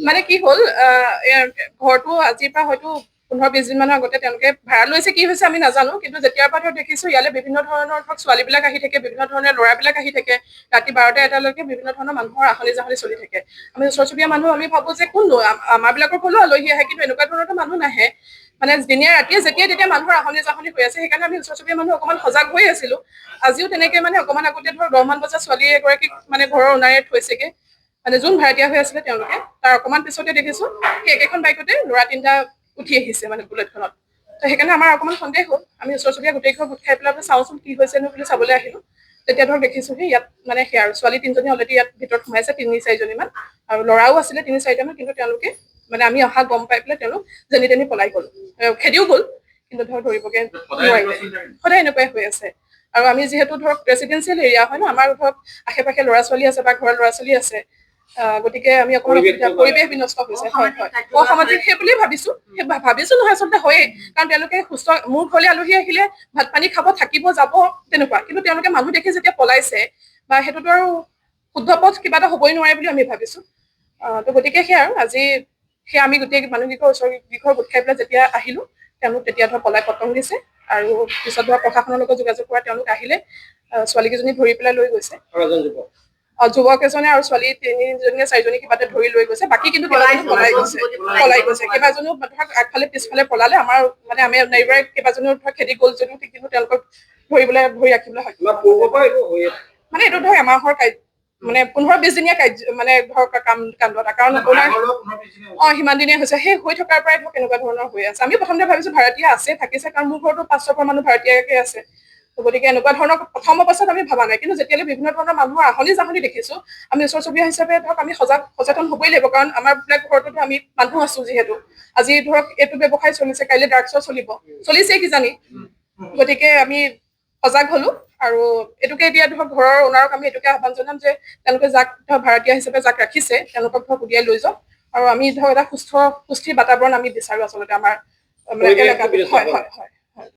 মানে কি হ'ল ঘৰটো আজিৰ পৰা হয়তো 15-20 দিন মানৰ আগতে তেওঁলোকে ভাড়া লৈছে, কি হৈছে আমি নাজানো, কিন্তু যেতিয়াৰ পৰা ধৰক দেখিছো ইয়ালৈ বিভিন্ন ধৰণৰ ধৰক ছোৱালীবিলাক আহি থাকে, বিভিন্ন ধৰণৰ ল'ৰাবিলাক আহি থাকে, ৰাতি 12টা-1টালৈকে বিভিন্ন ধৰণৰ মানুহৰ আহনি জাহনি চলি থাকে। আমি ওচৰ চুবুৰীয়া মানুহ আমি ভাবো যে কোন আমাৰ বিলাকৰ ঘৰলৈও আলহী আহে, কিন্তু এনেকুৱা ধৰণৰতো মানুহ নাহে। মানে দিনে ৰাতিয়ে যেতিয়া তেতিয়া মানুহৰ আহনি জাহনি হৈ আছে, সেইকাৰণে আমি ওচৰ চুবুৰীয়া মানুহ অকণমান সজাগ হৈ আছিলো। আজিও তেনেকে মানে অকণমান আগতে ধৰক 10মান বজাত ছোৱালী এগৰাকীক মানে ঘৰৰ ওনাৰে থৈছেগে, মানে যোন ভাড়াতীয়া হৈ আছিলে তেওঁলোকে। তাৰ অকণমান পিছতে দেখিছো সেই একেখন বাইকতে ল'ৰা 3টা উঠি আহিছে মানে বুলেটখনত। তো সেইকাৰণে আমাৰ অকণমান সন্দেহ হ'ল। আমি ওচৰ চুবুৰীয়া গোটেই ঘৰ গোট খাই পেলাই চাওঁচোন কি হৈছেনো বুলি চাবলৈ আহিলো। তেতিয়া ধৰক দেখিছো যে ইয়াত মানে সেয়া আৰু ছোৱালী 3জনী অলৰেডি ইয়াত ভিতৰত সোমাইছে, 3-4জনীমান, আৰু ল'ৰাও আছিলে 3-4টামান, কিন্তু তেওঁলোকে মানে আমি অহা গম পাই পেলাই তেওঁলোক যেনি তেনি পলাই গ'ল, খেদিও গ'ল, কিন্তু ধৰক ধৰিবগে নোৱাৰিলে। সদায় এনেকুৱাই হৈ আছে। আৰু আমি যিহেতু ধৰক ৰেচিডেঞ্চিয়েল এৰিয়া হয় ন, আমাৰ ধৰক আশে পাশে ল'ৰা ছোৱালী আছে বা ঘৰৰ ল'ৰা ছোৱালী আছে, গতিকে আমি অকণমান পৰিৱেশ বিনষ্ট হৈছে। হয় হয়, অসামাজিক সেই বুলিয়ে ভাবিছো। ভাবিছো নহয়, আচলতে হয়েই, কাৰণ তেওঁলোকে সুস্থ মোৰ ঘৰলৈ আলহী আহিলে ভাত পানী খাব, থাকিব, যাব, তেনেকুৱা। কিন্তু তেওঁলোকে মানুহ দেখি যেতিয়া পলাইছে, বা সেইটোতো আৰু শুদ্ধ পথ কিবা এটা হ'বই নোৱাৰে বুলি আমি ভাবিছো। তো গতিকে সেয়া আৰু আজি সেয়া আমি গোটেই মানুহকেইঘৰ ওচৰ কেইঘৰ গোট খাই পেলাই যেতিয়া আহিলো, তেওঁলোক তেতিয়া ধৰক পলাই পতং দিছে। আৰু পিছত ধৰক প্ৰশাসনৰ লগত যোগাযোগ কৰা তেওঁলোক আহিলে, ছোৱালীকেইজনী ধৰি পেলাই লৈ গৈছে। যুৱক এজনে আৰু ছোৱালী 3জনী-4জনী কিবাতে ধৰি লৈ গৈছে। বাকী কিন্তু কেইবাজনো পলাই গৈছে। কেইবাজনো ধৰক আগফালে পিছফালে পলালে। আমাৰ মানে আমি নাইবাৰে কেইবাজনো ধৰক খেদি গ'ল যদিও, কিন্তু তেওঁলোকক ধৰি ৰাখিবলৈ সক্ষম। মানে এইটো ধৰক এমাহৰ মানে 15-20 দিনীয়া মানে ধৰক কাণ্ডত, কাৰণ সিমান দিনে হৈছে। সেই হৈ থকাৰ পৰাই ধৰক এনেকুৱা ধৰণৰ হৈ আছে। আমি প্ৰথমতে ভাবিছো ভাড়াতীয়া আছে, থাকিছে, কাৰণ মোৰ ঘৰতো 5-6 ঘৰ মানুহ ভাড়াতীয়াকে আছে। গতিকে এনেকুৱা ধৰণৰ প্ৰথম অৱস্থাত আমি ভাবা নাই, কিন্তু যেতিয়ালৈ বিভিন্ন ধৰণৰ মানুহৰ আহনি জাহনি দেখিছো, আমি ওচৰ চুবুৰীয়া হিচাপে ধৰক আমি সচেতন হ'বই লাগিব। কাৰণ আমাৰ বিলাক ঘৰতো আমি মানুহ আছো যিহেতু। আজি ধৰক এইটো ব্যৱসায় চলিছে, কাইলৈ ড্ৰাগছৰ চলিছেই কিজানি। গতিকে আমি সজাগ হলো। আৰু এইটোকে এতিয়া ধৰক ঘৰৰ ওনাৰক আমি এইটোকে আহ্বান জনাম যে তেওঁলোকে যাক ধৰক ভাড়াতীয়া হিচাপে যাক ৰাখিছে, তেওঁলোকক ধৰক উলিয়াই লৈ যাওক। আৰু আমি ধৰক এটা সুস্থিৰ বাতাবৰণ আমি বিচাৰো আচলতে আমাৰ এলেকাত। হয় হয় হয়।